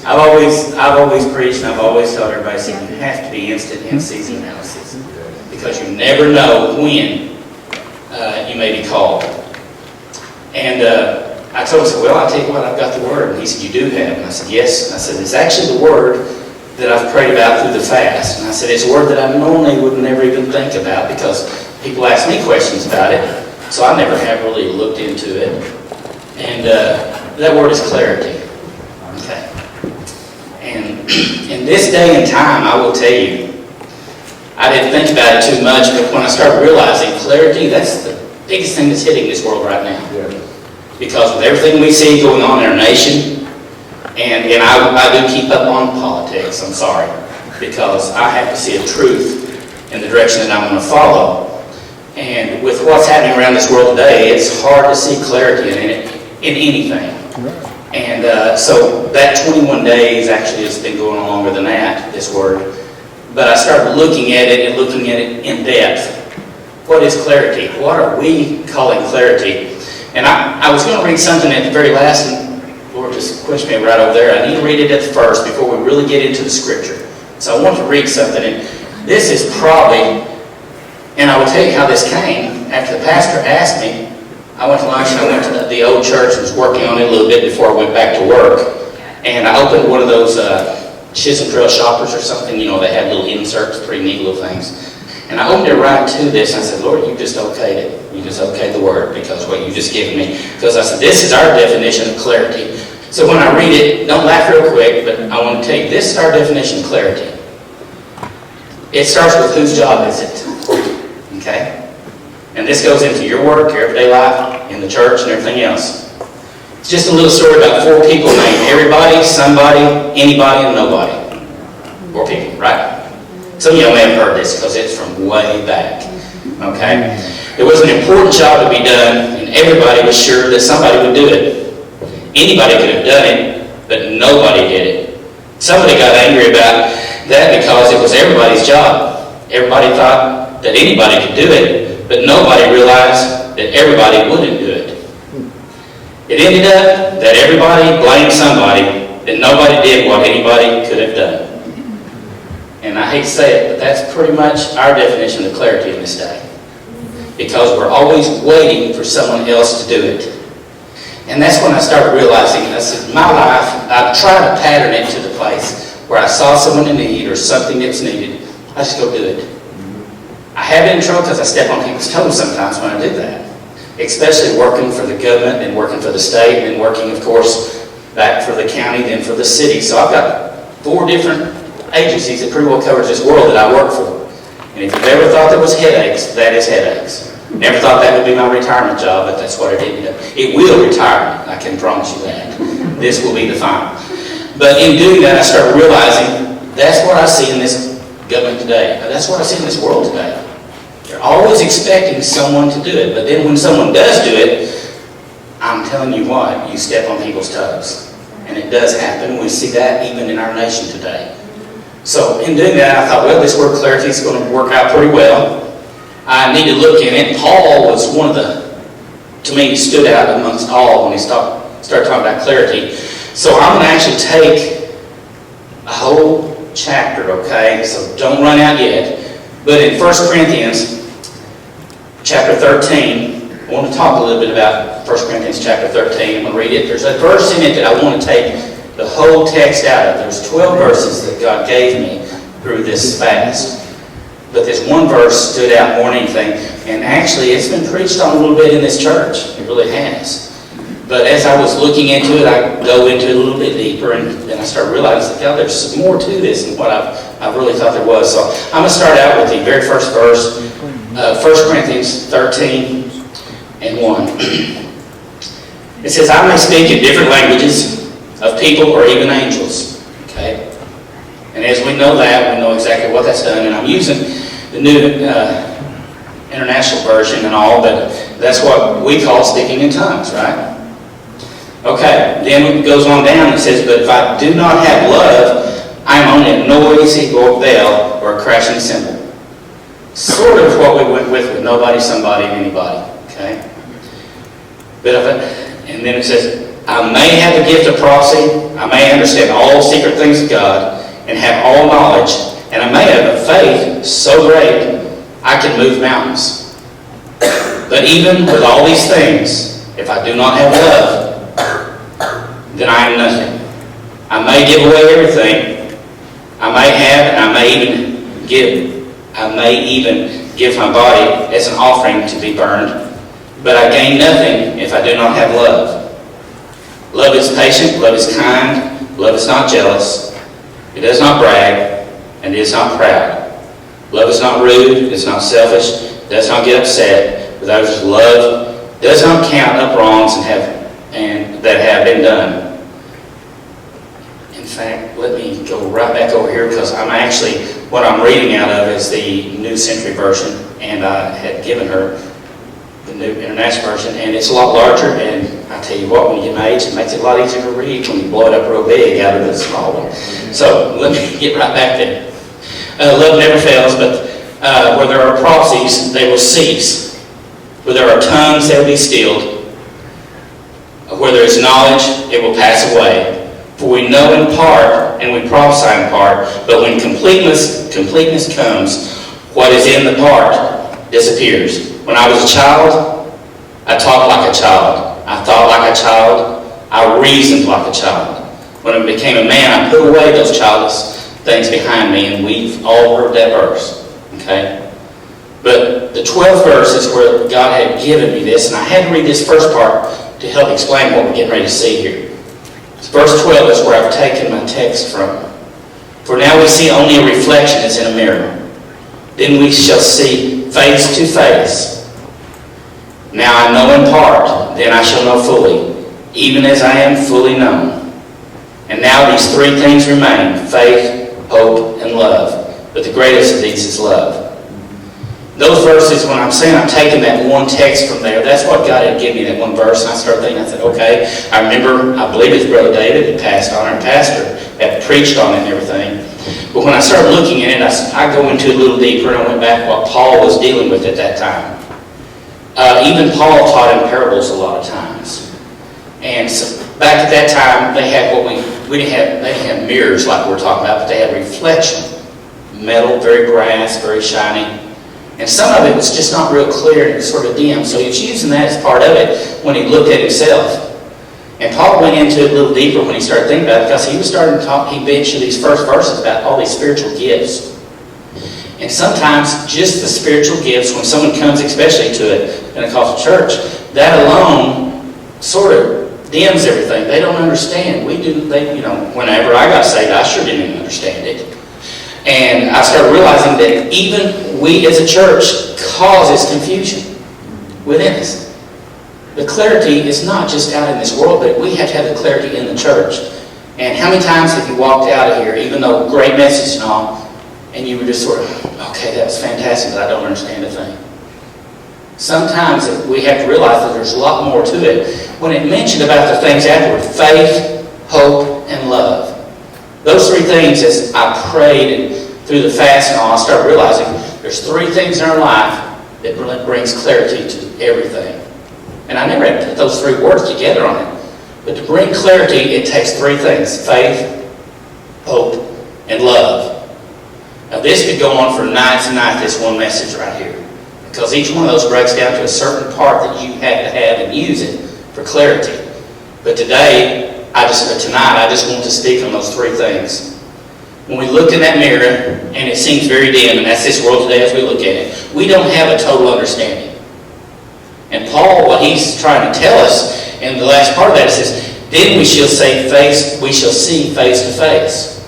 I've always preached, and I've always told everybody, see, you have to be instant in season analysis, because you never know when you may be called. And I told him, I said, well, I'll tell you what, I've got the word. And he said, you do have it? And I said, yes. And I said, it's actually the word that I've prayed about through the fast. And I said, it's a word that I normally would never even think about, because people ask me questions about it, so I never have really looked into it. And that word is clarity. Okay. And in this day and time, I will tell you, I didn't think about it too much, but when I started realizing clarity, that's the biggest thing that's hitting this world right now. Yeah. Because with everything we see going on in our nation, and I do keep up on politics, I'm sorry, because I have to see a truth in the direction that I'm going to follow. And with what's happening around this world today, it's hard to see clarity in anything. And so that 21 days actually has been going on longer than that, this word. But I started looking at it and looking at it in depth. What is clarity? What are we calling clarity? And I was going to read something at the very last, and Lord just pushed me right over there. I need to read it at the first before we really get into the scripture. So I want to read something, and this is probably, and I will tell you how this came. After the pastor asked me, I went to lunch and I went to the old church and was working on it a little bit before I went back to work. And I opened one of those Chisholm Trail shoppers or something. You know, they have little inserts, pretty neat little things. And I opened it right to this, and I said, Lord, you just okayed it. You just okayed the word, because what you just given me. Because I said, this is our definition of clarity. So when I read it, don't laugh real quick, but I want to tell you, this is our definition of clarity. It starts with whose job is it? Okay? And this goes into your work, your everyday life, in the church, and everything else. It's just a little story about 4 people named everybody, somebody, anybody, and nobody. 4 people, right? Some of y'all may have heard this because it's from way back. Okay? There was an important job to be done, and everybody was sure that somebody would do it. Anybody could have done it, but nobody did it. Somebody got angry about that because it was everybody's job. Everybody thought that anybody could do it, but nobody realized that everybody wouldn't do it. It ended up that everybody blamed somebody, that nobody did what anybody could have done. And I hate to say it, but that's pretty much our definition of clarity in this day. Because we're always waiting for someone else to do it. And that's when I started realizing, I said, my life, I've tried to pattern it to the place where I saw someone in need or something that's needed, I just go do it. I have been in trouble because I step on people's toes sometimes when I do that. Especially working for the government and working for the state and working, of course, back for the county, then for the city. So I've got 4 different agencies that pretty well covers this world that I work for. And if you've ever thought there was headaches, that is headaches. Never thought that would be my retirement job, but that's what it ended up. It will retire me, I can promise you that. This will be the final. But in doing that, I started realizing that's what I see in this government today. That's what I see in this world today. They're always expecting someone to do it, but then when someone does do it, I'm telling you what, you step on people's toes. And it does happen. We see that even in our nation today. So in doing that, I thought, well, this word clarity is going to work out pretty well. I need to look in it. Paul was one of the, to me, stood out amongst all when he started talking about clarity. So I'm going to actually take a whole chapter, okay? So don't run out yet. But in 1 Corinthians chapter 13, I want to talk a little bit about 1 Corinthians chapter 13. I'm going to read it. There's a verse in it that I want to take the whole text out of. There's 12 verses that God gave me through this fast. But this one verse stood out more than anything. And actually, it's been preached on a little bit in this church. It really has. But as I was looking into it, I dove into it a little bit deeper. And then I started realizing, God, there's more to this than what I really thought there was. So I'm going to start out with the very first verse. 1 Corinthians 13 and 1. It says, I may speak in different languages of people or even angels. Okay? And as we know that, we know exactly what that's done. And I'm using the new international version and all, but that's what we call speaking in tongues, right? Okay, then it goes on down and says, but if I do not have love, I'm only a noisy bell or a crashing cymbal. Sort of what we went with nobody, somebody, anybody. Okay? But and then it says, I may have the gift of prophecy, I may understand all secret things of God, and have all knowledge, and I may have a faith so great I can move mountains. But even with all these things, if I do not have love, then I am nothing. I may give away everything. I may have, and I may even give my body as an offering to be burned. But I gain nothing if I do not have love. Love is patient, love is kind, love is not jealous. It does not brag, and it is not proud. Love is not rude, it is not selfish, it does not get upset with others. Love does not count up wrongs that have been done. In fact, let me go right back over here, because what I'm reading out of is the New Century Version, and I had given her the New International Version, and it's a lot larger, and I tell you what, when you get my age, it makes it a lot easier to read when you blow it up real big out of the small one. So let me get right back there. Love never fails, but where there are prophecies, they will cease. Where there are tongues, they will be stilled. Where there is knowledge, it will pass away. For we know in part, and we prophesy in part, but when completeness comes, what is in the part disappears. When I was a child, I talked like a child. I thought like a child. I reasoned like a child. When I became a man, I put away those childish things behind me, and we've all heard that verse. Okay? But the 12th verse is where God had given me this, and I had to read this first part to help explain what we're getting ready to see here. Verse 12 is where I've taken my text from. For now we see only a reflection as in a mirror. Then we shall see face to face. Now I know in part, then I shall know fully, even as I am fully known. And now these three things remain: faith, hope, and love. But the greatest of these is love. Those verses, when I'm saying I'm taking that one text from there, that's what God had given me, that one verse. And I started thinking, I said, okay. I remember, I believe it's Brother David had passed on, our pastor had preached on it and everything. But when I started looking at it, I go into it a little deeper, and I went back what Paul was dealing with at that time. Even Paul taught in parables a lot of times. And so back at that time, they had they didn't have mirrors like we're talking about, but they had reflection. Metal, very brass, very shiny. And some of it was just not real clear, and it was sort of dim. So he was using that as part of it when he looked at himself. And Paul went into it a little deeper when he started thinking about it, because he was starting to talk, he mentioned these first verses about all these spiritual gifts. And sometimes just the spiritual gifts, when someone comes especially to a Pentecostal church, that alone sort of dims everything. They don't understand. Whenever I got saved, I sure didn't even understand it. And I started realizing that even we as a church causes confusion within us. The clarity is not just out in this world, but we have to have the clarity in the church. And how many times have you walked out of here, even though great message and all, and you were just sort of, okay, that was fantastic, but I don't understand a thing. Sometimes we have to realize that there's a lot more to it. When it mentioned about the things afterward, faith, hope, and love. Those three things, as I prayed and through the fast and all, I started realizing there's three things in our life that brings clarity to everything. And I never had to put those three words together on it. But to bring clarity, it takes three things: faith, hope, and love. Now this could go on for nights and nights, this one message right here. Because each one of those breaks down to a certain part that you have to have and use it for clarity. But tonight, I just want to speak on those three things. When we look in that mirror, and it seems very dim, and that's this world today as we look at it, we don't have a total understanding. And Paul, what he's trying to tell us in the last part of that, says, then we shall see face to face.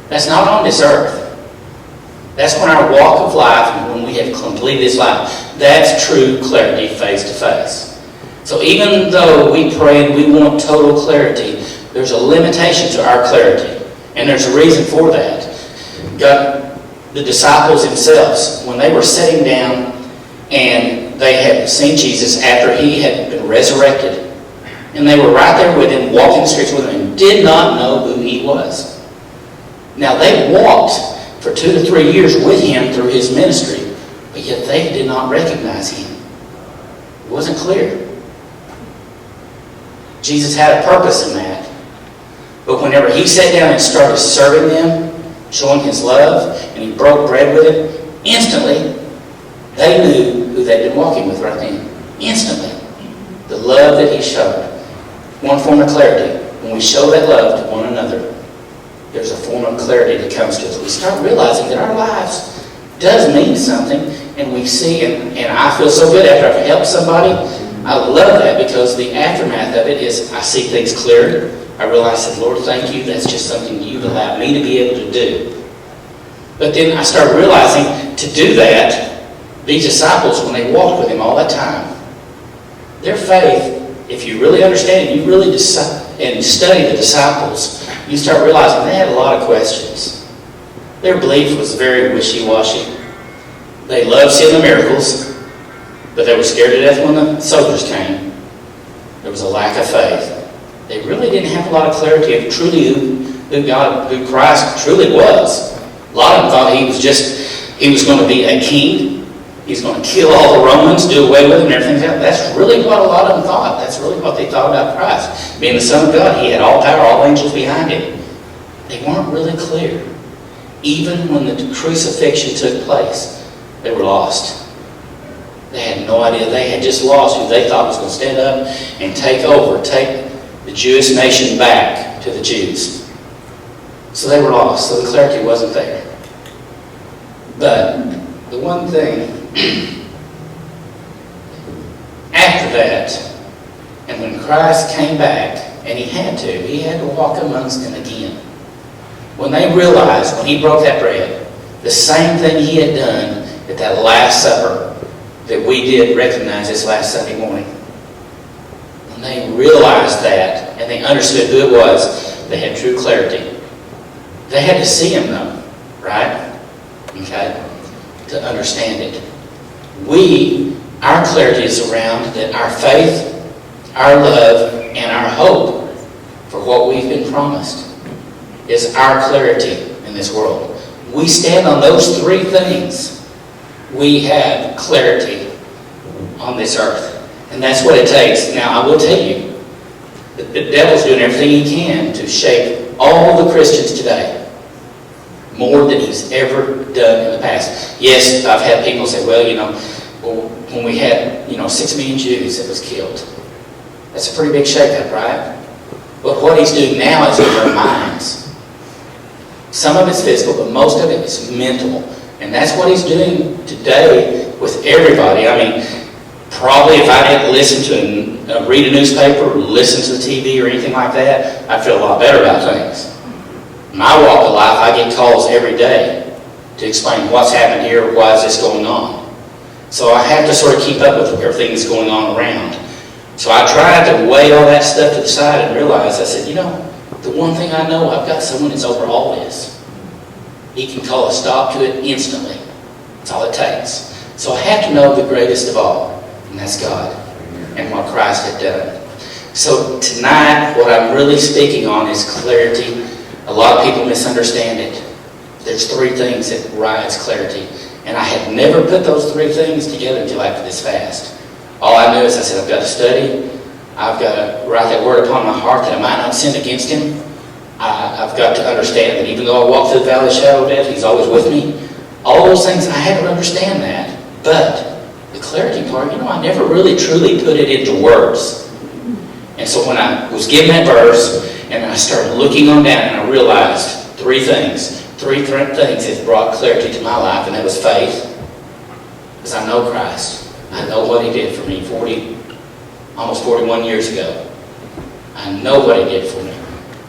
That's not on this earth. That's when our walk of life, and when we have completed this life, that's true clarity face to face. So even though we pray and we want total clarity, there's a limitation to our clarity. And there's a reason for that. God, the disciples themselves, when they were sitting down and they had seen Jesus after he had been resurrected, and they were right there with him, walking the streets with him, and did not know who he was. Now they walked for 2 to 3 years with him through his ministry, but yet they did not recognize him. It wasn't clear. Jesus had a purpose in that. But whenever he sat down and started serving them, showing his love, and he broke bread with them, instantly, they knew who they'd been walking with right then. Instantly. The love that he showed. One form of clarity. When we show that love to one another, there's a form of clarity that comes to us. We start realizing that our lives does mean something, and we see, and I feel so good after I've helped somebody. I love that because the aftermath of it is I see things clearer. I realize that, Lord, thank you. That's just something you've allowed me to be able to do. But then I start realizing to do that, these disciples, when they walked with him all that time, their faith, if you really understand it, you really and study the disciples, you start realizing they had a lot of questions. Their belief was very wishy-washy. They loved seeing the miracles, but they were scared to death when the soldiers came. There was a lack of faith. They really didn't have a lot of clarity of truly who Christ truly was. A lot of them thought he was going to be a king. He's going to kill all the Romans, do away with them, and everything else. That's really what a lot of them thought. That's really what they thought about Christ. Being the Son of God, he had all power, all angels behind him. They weren't really clear. Even when the crucifixion took place, they were lost. They had no idea. They had just lost who they thought was going to stand up and take the Jewish nation back to the Jews. So they were lost. So the clarity wasn't there. But the one thing, after that, and when Christ came back, and he had to walk amongst them again. When they realized, when he broke that bread, the same thing he had done at that Last Supper that we did recognize this last Sunday morning. When they realized that, and they understood who it was, they had true clarity. They had to see him though, right? Okay? To understand it. Our clarity is around that our faith, our love, and our hope for what we've been promised is our clarity in this world. We stand on those three things. We have clarity on this earth. And that's what it takes. Now, I will tell you, the devil's doing everything he can to shape all the Christians today more than he's ever done in the past. Yes, I've had people say, when we had, 6 million Jews that was killed. That's a pretty big shakeup, right? But what he's doing now is in their minds. Some of it's physical, but most of it is mental. And that's what he's doing today with everybody. I mean, probably if I didn't listen to read a newspaper or listen to the TV or anything like that, I'd feel a lot better about things. My walk of life, I get calls every day to explain what's happened here, why is this going on. So I have to sort of keep up with everything that's going on around. So I tried to weigh all that stuff to the side and realize, I said, the one thing I know, I've got someone that's over all this. He can call a stop to it instantly. That's all it takes. So I have to know the greatest of all, and that's God and what Christ had done. So tonight, what I'm really speaking on is clarity. A lot of people misunderstand it. There's three things that rise clarity. And I had never put those three things together until after this fast. All I knew is I said, I've got to study. I've got to write that word upon my heart that I might not sin against him. I've got to understand that even though I walk through the valley of the shadow of death, he's always with me. All those things, I had to understand that. But the clarity part, I never really truly put it into words. And so when I was given that verse, and I started looking on down, and I realized three things that brought clarity to my life, and that was faith. Because I know Christ. I know what he did for me almost 41 years ago. I know what he did for me.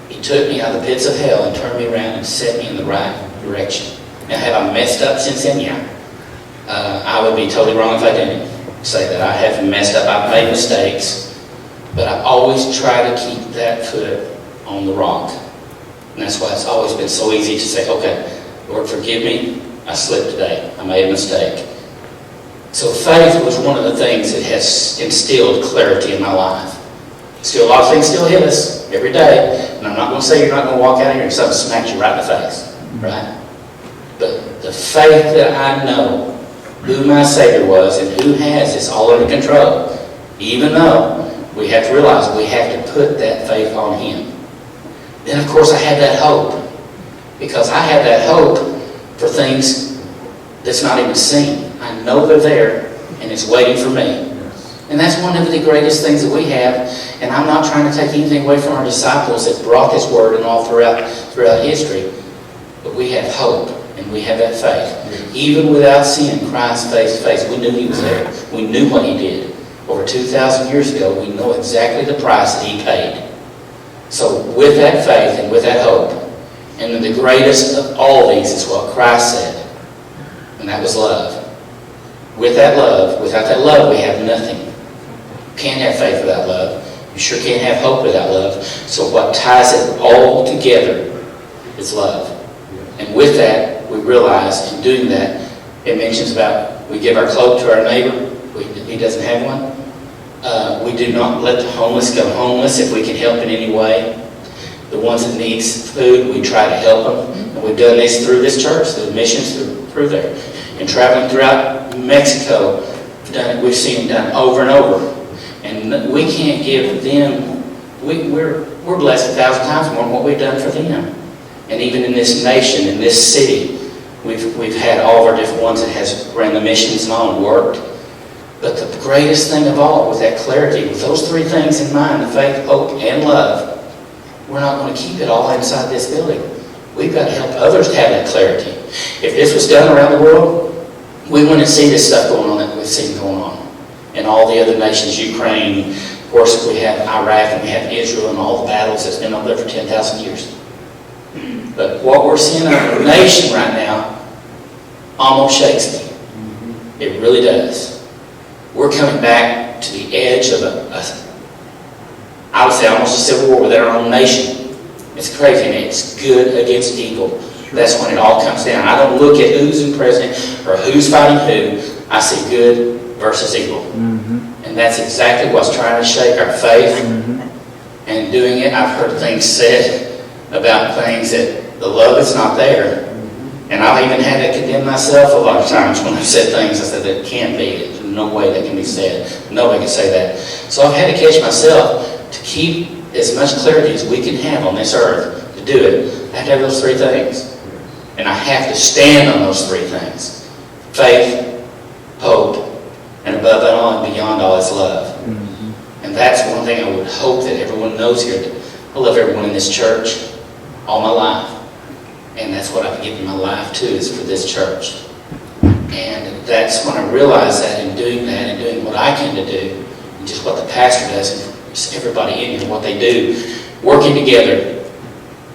He took me out of the pits of hell and turned me around and set me in the right direction. Now, have I messed up since then? Yeah. I would be totally wrong if I didn't say that. I have messed up. I've made mistakes. But I always try to keep that foot on the rock. And that's why it's always been so easy to say, okay, Lord, forgive me. I slipped today. I made a mistake. So faith was one of the things that has instilled clarity in my life. Still, a lot of things still hit us every day. And I'm not going to say you're not going to walk out here and something smacks you right in the face. Right? But the faith that I know who my Savior was and who has this all under control, even though we have to realize we have to put that faith on Him. Then, of course, I have that hope. Because I have that hope for things that's not even seen. I know they're there, and it's waiting for me. And that's one of the greatest things that we have. And I'm not trying to take anything away from our disciples that brought this word and all throughout history. But we have hope, and we have that faith. Even without seeing Christ face to face, we knew He was there. We knew what He did. Over 2,000 years ago, we know exactly the price that He paid. So with that faith and with that hope, and then the greatest of all these is what Christ said, and that was love. With that love, without that love, we have nothing. You can't have faith without love. You sure can't have hope without love. So what ties it all together is love. And with that, we realize in doing that, it mentions about we give our cloak to our neighbor. He doesn't have one. We do not let the homeless go homeless if we can help in any way. The ones that need food, we try to help them. And we've done this through this church, through missions through there. And traveling throughout Mexico, we've seen it done over and over. And we can't give them, we're blessed 1,000 times more than what we've done for them. And even in this nation, in this city, we've had all of our different ones that has ran the missions and all and worked. But the greatest thing of all, with that clarity, with those three things in mind, the faith, hope, and love, we're not going to keep it all inside this building. We've got to help others have that clarity. If this was done around the world, we wouldn't see this stuff going on that we've seen going on. And all the other nations, Ukraine, of course we have Iraq and we have Israel and all the battles that's been over there for 10,000 years. But what we're seeing in our nation right now almost shakes me. It really does. We're coming back to the edge of I would say almost a civil war within our own nation. It's crazy, and it's good against evil. That's when it all comes down. I don't look at who's in president or who's fighting who. I see good versus evil. And that's exactly what's trying to shake our faith. And doing it, I've heard things said about things that the love is not there. And I've even had to condemn myself a lot of times when I've said things. I said, that can't be. There's no way that can be said. Nobody can say that. So I've had to catch myself to keep as much clarity as we can have on this earth. To do it, I have to have those three things. And I have to stand on those three things. Faith, hope, and above it all and beyond all is love. And that's one thing I would hope that everyone knows here. That I love everyone in this church all my life. And that's what I've given my life to, is for this church. And that's when I realized that in doing that and doing what I can to do, and just what the pastor does, and everybody in here, what they do, working together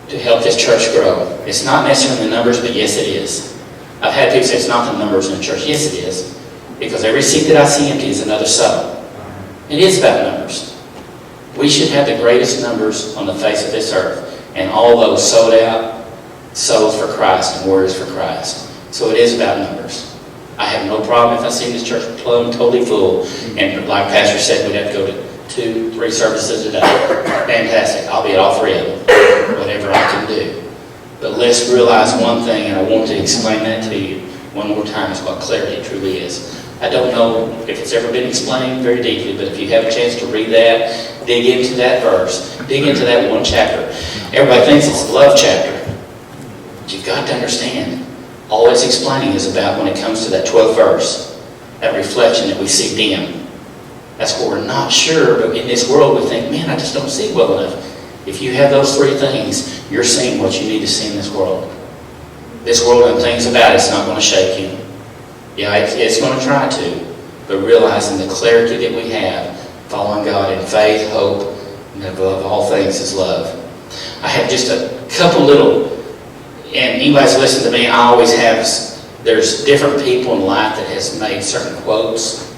to help this church grow. It's not necessarily the numbers, but yes it is. I've had people say it's not the numbers in the church. Yes it is. Because every seat that I see empty is another soul. It is about numbers. We should have the greatest numbers on the face of this earth. And all those sold out souls for Christ and warriors for Christ. So it is about numbers. I have no problem if I see this church plumb totally full. And like Pastor said, we'd have to go to 2-3 services a day. Fantastic. I'll be at all three of them. Whatever I can do. But let's realize one thing, and I want to explain that to you one more time, is what clarity truly is. I don't know if it's ever been explained very deeply, but if you have a chance to read that, dig into that verse, dig into that one chapter. Everybody thinks it's a love chapter. But you've got to understand, all it's explaining is about when it comes to that 12th verse, that reflection that we see dim. That's what we're not sure, but in this world we think, man, I just don't see well enough. If you have those three things, you're seeing what you need to see in this world. This world and things about it's not going to shake you. Yeah, it's going to try to, but realizing the clarity that we have, following God in faith, hope, and above all things is love. I have just a couple little, and anybody's listened to me, I always have, there's different people in life that has made certain quotes,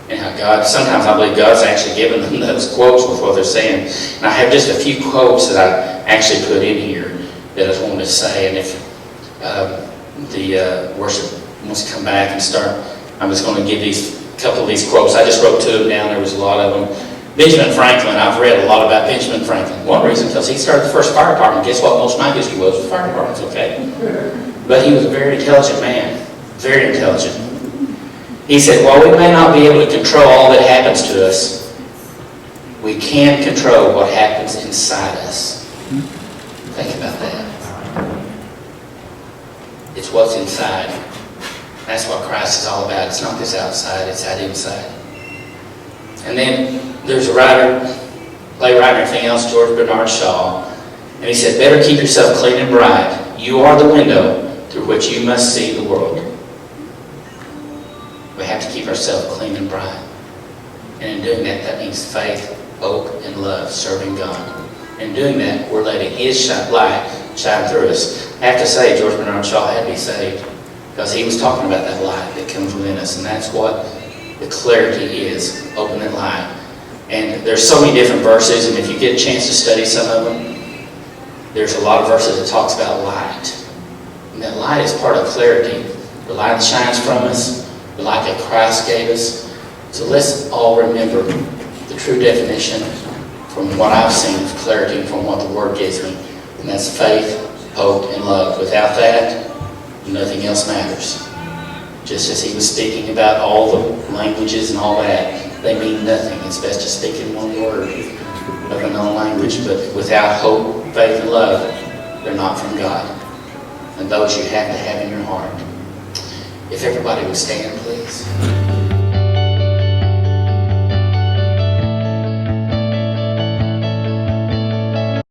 and how God, sometimes I believe God's actually given them those quotes with what they're saying. And I have just a few quotes that I actually put in here that I just wanted to say, and if the worship wants to come back and start, I'm just going to give these couple of these quotes. I just wrote 2 of them down. There was a lot of them. Benjamin Franklin, I've read a lot about Benjamin Franklin. One reason, because he started the first fire department. Guess what most of my history was? The fire department's okay. But he was a very intelligent man. Very intelligent. He said, while we may not be able to control all that happens to us, We can control what happens inside us. Think about that. It's what's inside. That's what Christ is all about. It's not this outside, it's that inside. And then there's a writer, playwright and everything else, George Bernard Shaw, and he said, better keep yourself clean and bright. You are the window through which you must see the world. We have to keep ourselves clean and bright. And in doing that, that means faith, hope, and love, serving God. In doing that, we're letting His light shine through us. I have to say, George Bernard Shaw had to be saved because he was talking about that light that comes within us, and that's what the clarity is, open that light. And there's so many different verses, and if you get a chance to study some of them, there's a lot of verses that talks about light. And that light is part of clarity. The light that shines from us, the light that Christ gave us. So let's all remember the true definition from what I've seen of clarity and from what the Word gives me. And that's faith, hope, and love. Without that, nothing else matters. Just as he was speaking about all the languages and all that, they mean nothing. It's best to speak in one word of a known language. But without hope, faith, and love, they're not from God. And those you have to have in your heart. If everybody would stand, please.